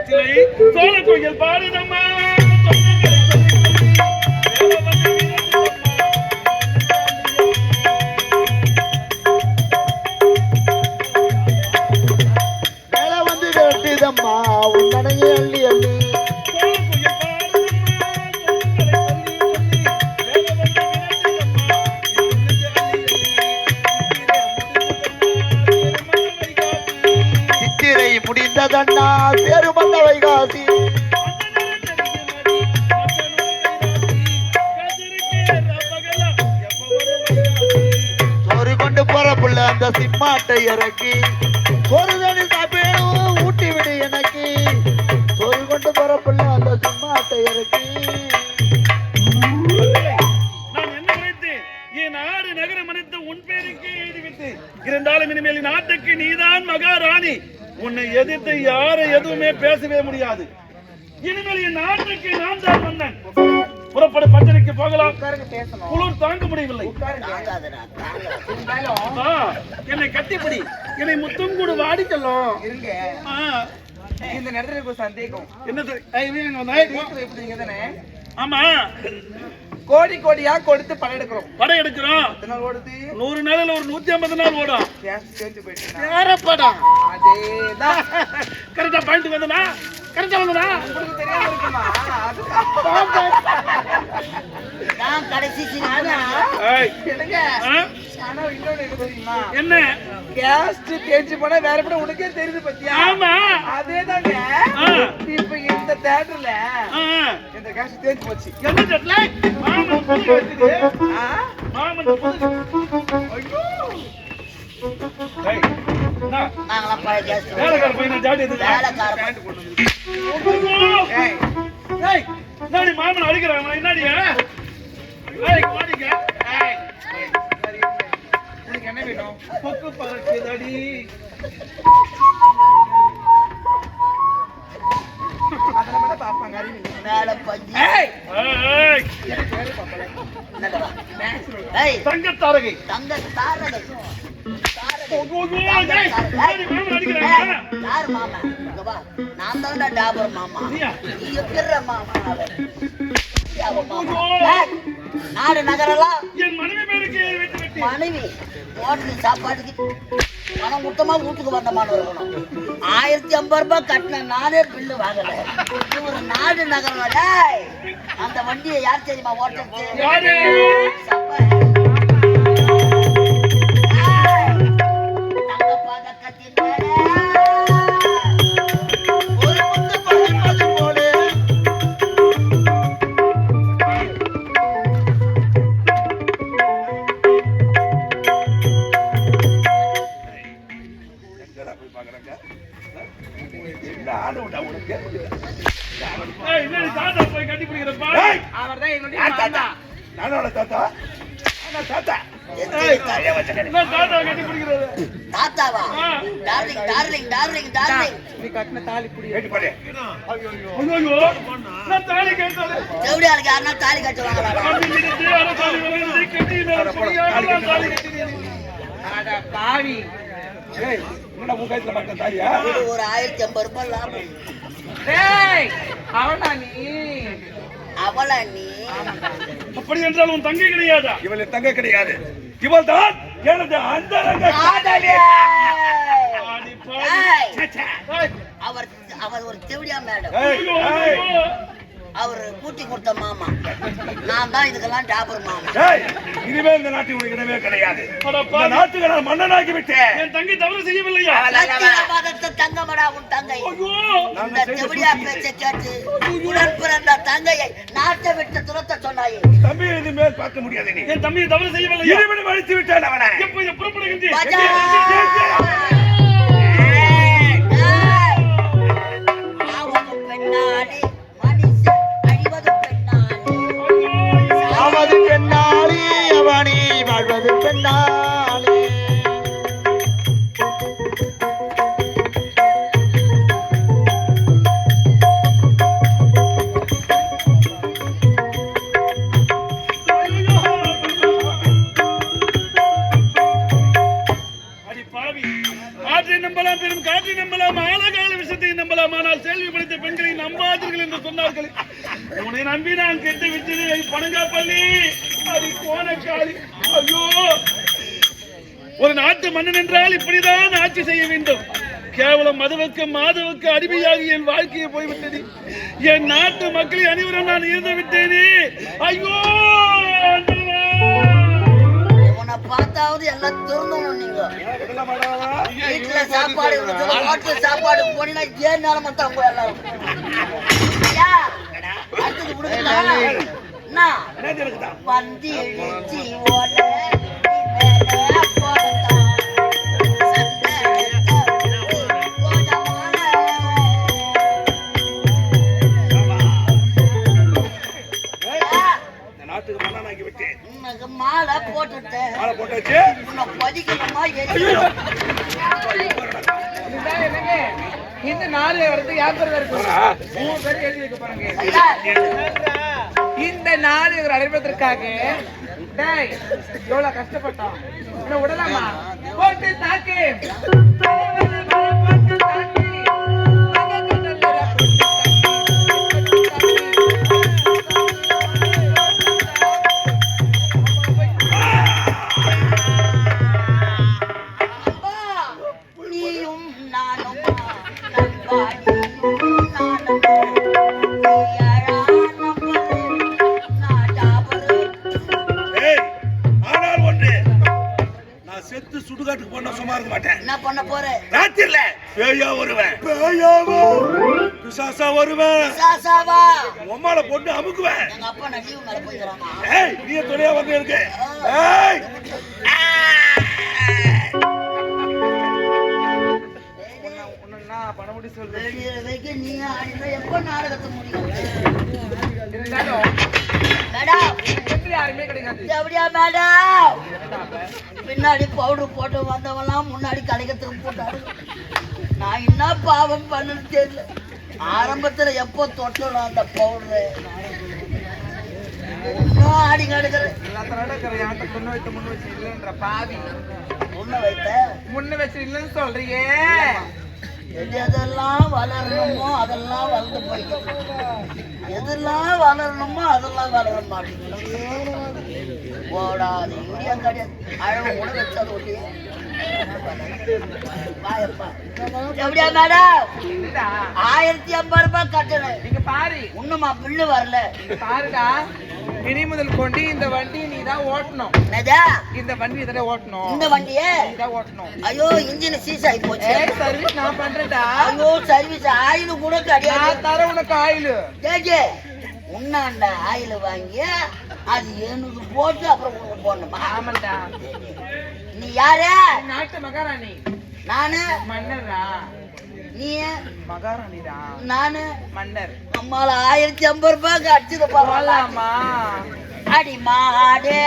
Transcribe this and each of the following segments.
சிலை சோழ கோயில் பாடுதம்மா மேல வந்து வெட்டிதம்மா உன்னனையே அள்ளி அள்ளி சித்திரை முடிந்ததண்ணா சேருமந்த வைகாசி சோறு கொண்டு போற புள்ள அந்த சிம்மாட்டை இறக்கி ஒரு தனி சாப்பிடும் ஊட்டி விடு எனக்கு சோறு கொண்டு போற புள்ள அந்த சிம்மாட்டை இறக்கி நான் என்ன நினைத்தேன் என் நாடு நகரம் அனைத்து உன் பேருக்கு எழுதிவிட்டு இருந்தாலும் இனிமேல் நாட்டுக்கு நீதான் மகாராணி உன்னை எதிர்த்து யாரை எதுவுமே பேசவே முடியாது இனிமேல் என் நாட்டுக்கு நான் தான் மன்னன் புறப்பட பஞ்சனைக்கு போகலாம் குளிர் தாங்க முடியவில்லை என்னை கட்டிப்படி என்னை முத்தம் கூட வாடி சொல்லும் இந்த நேரத்துல சந்தேகம் என்னது ஆமா கோடி கோடியா கொடுத்து படம் எடுக்கிறோம் படம் எடுக்கிறோம் 100 நாள்ல ஒரு 150 நாள் ஓடும் யார படம் அதேதான் கரெக்டா பாயிண்ட் வந்தனா கரெக்டா வந்தனா உங்களுக்கு தெரியாம இருக்குமா நான் கடைசி என்ன கேஸ்ட் தேஞ்சு போனா வேற படம் உனக்கே தெரியுது பத்தியா ஆமா அதேதாங்க இப்ப இந்த தியேட்டர்ல இந்த கேஸ்ட் தேஞ்சு போச்சு என்ன ஜட்ல மாமன் புது வச்சிரு மாமன் புது ஐயோ நாங்கலாம் பழைய கேஸ் வேலைக்கார பையனை ஜாடி எடுத்து வேலைக்கார ஏய் ஏய் நாடி மாமன் அடிக்கறாங்க என்னடியா ஏய் கோடிங்க ஏய் சரி உனக்கு என்ன வேணும் பக்கு பறக்குதடி அதெல்லாம் மட்டும் பாப்பாங்க அறிவு மேல பஞ்சி ஏய் ஏய் என்னடா ஏய் தங்க தாரகை தங்க தாரகை யார் மாமா இங்க வா நான் தான் டாபர் மாமா நீ எப்படிற மாமா நாடு நகரெல்லாம் என் மனைவி பேருக்கு வைத்து விட்டு மனைவி ஹோட்டல் சாப்பாட்டுக்கு பணம் மொத்தமா வீட்டுக்கு வந்த மாதிரி இருக்கணும் 1050 ரூபாய் கட்டின நானே பில்லு வாங்கல ஒரு நாடு நகரம் அந்த வண்டியை யார் தெரியுமா ஓட்டுறது தாலி கட்டுவாங்க ஒரு 1050 ரூபாய் லாபம் அவனா நீ அவளா நீ அப்படி என்றால் உன் தங்கை கிடையாதா இவள் தங்கை கிடையாது இவள் தான் எனது அந்தரங்க அவர் ஒரு தெவிடியா மேடம் அவர் கூட்டி கொடுத்த மாமா நான் தான் இதுக்கெல்லாம் டாபர் மாமா இனிமே இந்த நாட்டில் உனக்கு இடமே கிடையாது இந்த நாட்டுக்கு நான் மன்னனாகி விட்டேன் என் தங்கை தவறு செய்யவில்லையா தங்கமடா உன் தங்கை இந்த தெவிடியா பேச்சை கேட்டு உடன் பிறந்த தங்கையை நாட்டை விட்டு துரத்த சொன்னாயே தம்பி இனிமேல் பார்க்க முடியாது நீ என் தம்பியை தவறு செய்யவில்லையா இனிமேல் அழித்து விட்டேன் அவனை எப்போ புறப்படுகின்றேன் பெண்ணாளி அவனி வாழ்வது பெண்ணாளி ஆற்றை நம்பலாம் பெரும் காற்றை நம்பலாம் ஆழகால விஷயத்தை நம்பலாம் ஆனால் செல்வி படைத்த விடுவார்கள். உன்னை நம்பி நான் கெட்டு விட்டது பனங்காப்பள்ளி, அது கோணக்காளி. ஐயோ, ஒரு நாட்டு மன்னன் என்றால் இப்படிதான் ஆட்சி செய்ய வேண்டும். கேவலம் மதுவுக்கு மாதவுக்கு அடிமையாகி என் வாழ்க்கையை போய்விட்டது. என் நாட்டு மக்களை அனைவரும் நான் இருந்து விட்டேனே. ஐயோ, உன்னை பார்த்தாவது எல்லாம் திருந்தணும். நீங்க வீட்டுல சாப்பாடு ஹோட்டல் சாப்பாடு போனீங்கன்னா ஏன் நேரம் தான் எல்லாரும் அடுத்தது விடுங்களா வந்தி எழுச்சி ஓட மாலை போட்டுட்டேன். பதிக்கணுமா இந்த நாடு வந்து யார் பேர் இருக்கு? 3 பேர் எழுதி வைக்க பாருங்க. இந்த நாடு இவர் அடைப்பதற்காக எவ்வளவு கஷ்டப்பட்டோம். உடலாமா போட்டு தாக்கு சுடுகாட்டுக்கு போனா சும்மா இருக்க மாட்டேன். என்ன பண்ண போற? ராத்திரில பேயா வருவேன். பேயாவா பிசாசா வருவேன். பிசாசாவா உம்மால போட்டு அமுக்குவேன். எங்க அப்பா நான் லீவ் மேல போயிராமா. ஏய், நீ துணையா வந்து இருக்கு. ஏய், உன்ன பண முடி சொல்ற. வெக்க நீ ஆடினா எப்ப நாடகத்தை முடியும்? இருந்தாலும் மேடம் எப்படி யாருமே கிடைக்காது. எப்படியா மேடம்? பின்னாடி பவுடர் போட்டு வந்தவெல்லாம் முன்னாடி கலைக்கத்துக்கு போட்டாரு. நான் என்ன பாவம் பண்ணு தெரியல. ஆரம்பத்துல எப்போ தொட்டணும் அந்த பவுடரு இன்னும் ஆடி கிடக்குறேன். முன்ன வச்சு இல்லைன்ற பாவி. முன்ன வச்சு இல்லைன்னு சொல்றியே. எதெல்லாம் வளரணுமோ அதெல்லாம் வளர்ந்து போய்க்கு. எதெல்லாம் வளரணுமோ அதெல்லாம் வளர மாட்டேங்குது. போடாது இந்தியா கிடையாது. அழகு கூட வச்சது ஒட்டியே. எப்படியா மேடம்? 1050 ரூபாய் கட்டணும். நீங்க பாரு இன்னுமா பில்லு வரல. பாருடா, இனி முதல் கொண்டு இந்த வண்டி நீ தான் ஓட்டணும். இந்த வண்டி இதை ஓட்டணும். இந்த வண்டியே இதான் ஓட்டணும். ஐயோ, இன்ஜின் சீஸ் ஆகி போச்சு. சர்வீஸ் நான் பண்றேன்டா. ஐயோ, சர்வீஸ் ஆயில் கூட கிடையாது. தர உனக்கு ஆயில் ஜே உன்னாண்ட ஆயில் வாங்கி அது எனக்கு போட்டு அப்புறம் உனக்கு போடணுமா? ஆமாண்டா. நீ யாரு? நாட்டு மகாராணி. நானு மன்னரா. நீ மகாராணிடா. நானு மன்னர். அம்மால 1050 ரூபாய்க்கு அடிச்சுட்டு போலாமா? அடி மாடே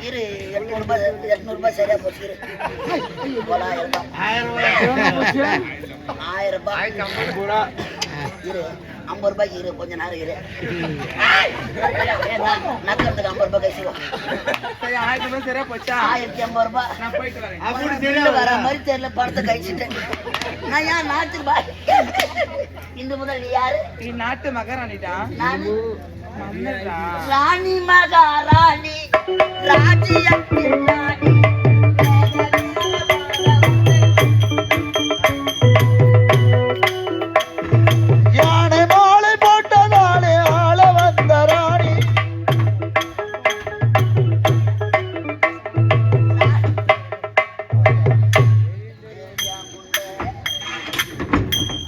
இரு 800 ரூபாய் சரியா போச்சு. 1000 ரூபாய் இரு 50 ரூபாய்க்கு இரு கொஞ்ச நேரம் இரு. நக்கிறதுக்கு 50 ரூபாய் கைசிடும். 1050 ரூபாய் நான் போயிட்டு வரேன். வர மாதிரி தெரியல. படத்தை கழிச்சுட்டேன். நான் ஏன் நாட்டு பாய் இந்த முதல் நீ யாரு? நீ நாட்டு மகாராணிடா. நானு மன்னரா. ராணி மகாராணி ராஜ்யத்தின் ராணி. யானை மாலை போட்டதாலே ஆள வந்த ராணி.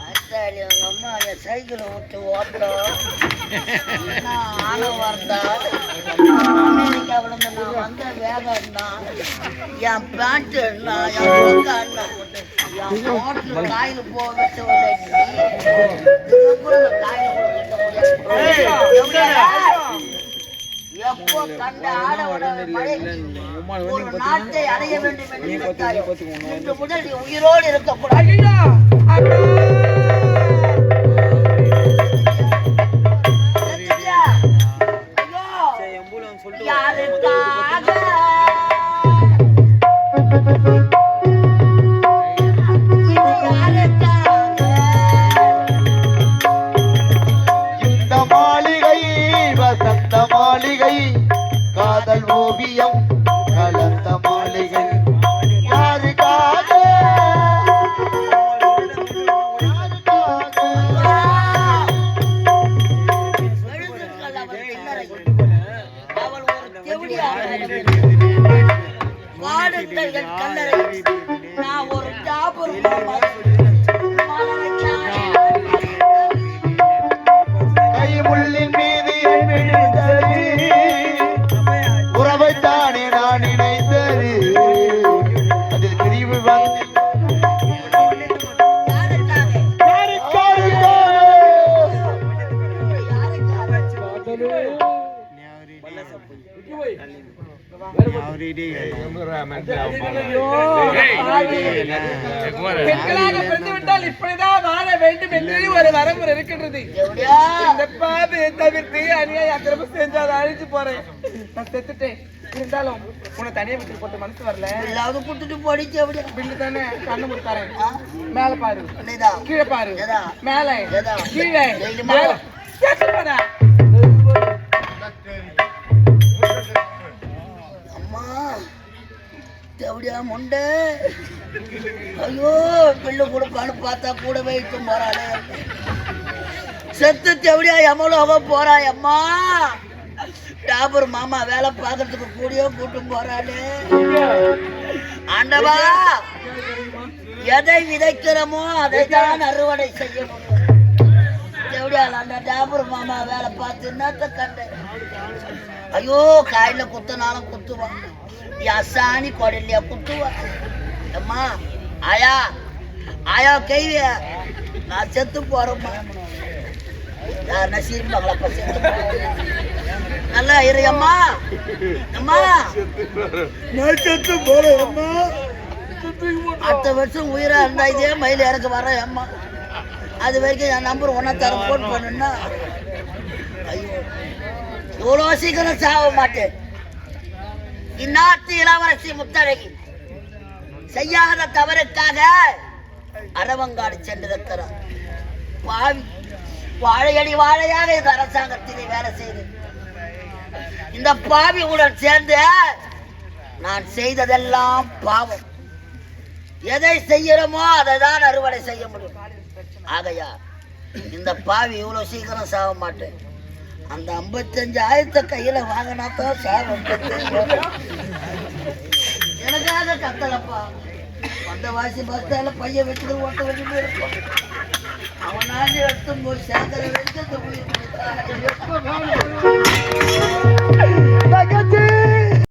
அத்தாடி அவங்க அம்மா சைக்கிள் விட்டு ஓட்டம் என்ன ஆழம் வரதா அமெரிக்காவில இருந்து நான் வந்த வேகம் தான் என் பேண்ட் என்ன என் பொக்கா என்ன என் ஹோட்டல் காயில் போக வச்சு எப்போ கண்ட ஆடவோட மழை ஒரு நாட்டை அடைய வேண்டும் என்று நினைத்தாயோ, இன்று முதல் நீ உயிரோடு இருக்கக்கூடாது. இந்த மாளிகை வசந்த மாளிகை காதல் ஓவியம் கலந்த மாளிகை யாருக்காக அவள் ஒரு தேவடியாக வாடுங்கள் என் கல்லறை, நான் ஒரு டாபர் கைமுள்ளின் மீது என் விழுந்தது உறவைத்தானே நான் நினைத்தது அதில் பிரிவு வந்து பெண்களாக பிறந்து விட்டால் இப்படிதான் வாழ வேண்டும் என்று ஒரு வரமுறை இருக்கின்றது. இந்த பாதையை தவிர்த்து அநியாய அக்கிரமம் செஞ்சால் அழிச்சு போறேன். நான் செத்துட்டேன், இருந்தாலும் உன்னை தனியா விட்டு போட்டு மனசு வரல. எல்லாரும் குடுத்துட்டு போடிச்சு அப்படியே பில்லு தானே கண்ணு முடித்தாரேன். மேல பாரு, என்னதா? கீழே பாரு, எதா? மேல எதா? கீழே டெய்லி மேல. மேல. கேட்டு போடா. அம்மா தேவடியா முண்டை, ஐயோ பிள்ளை கொடுப்பான்னு பார்த்தா கூடவே இட்டு போறாளே. செத்து தேவடியா எமலோகம் போறா அம்மா. டாபர் மாமா வேலை பார்க்கறதுக்கு கூடியோ கூட்டும் போறாளே. ஆண்டவா, எதை விதைக்கிறோமோ அதை தான் அறுவடை செய்யணும். தேவடியா அந்த டாபர் மாமா வேலை பார்த்து என்னத்த கண்டேன். ஐயோ காயில குத்தினாலும் குத்துவான், சாணி கொடலையா குத்துவான். அம்மா ஆயா ஆயா கைவிய நான் செத்து போறேம்மா. யார் நசீர்பாங்களப்பா செத்து போறேன். நல்லா இரு அம்மா. அம்மா நான் செத்து போறேன் அம்மா. அடுத்த வருஷம் உயிரா இருந்தா இதே மயில் இறக்க வரேன் அம்மா. அது வரைக்கும் என் நம்பர் ஒன்னா தர போன் பண்ணுன்னா. ஐயோ இவ்வளோ சீக்கிரம் சாக மாட்டேன். இந்நாட்டு இளவரசி முத்தழகி செய்யாத தவறுக்காக அரவங்காடு சென்றிருக்கிறார். பாவி வாழையடி வாழையாக இந்த அரசாங்கத்திலே வேலை செய்து இந்த பாவி உடன் சேர்ந்து நான் செய்ததெல்லாம் பாவம். எதை செய்யறோமோ அதை தான் அறுவடை செய்ய முடியும். ஆகையா இந்த பாவி இவ்வளவு சீக்கிரம் சாக மாட்டேன். அந்த 55,000 கையில வாங்கினாத்தான் சாகம். எனக்காக கத்தலப்பா. அந்த வாசி பஸ்தால பையன் வச்சுட்டு ஓட்ட வச்சுட்டு இருப்பான். அவனாண்டி எடுத்து போய் சேர்க்கிற வரைக்கும்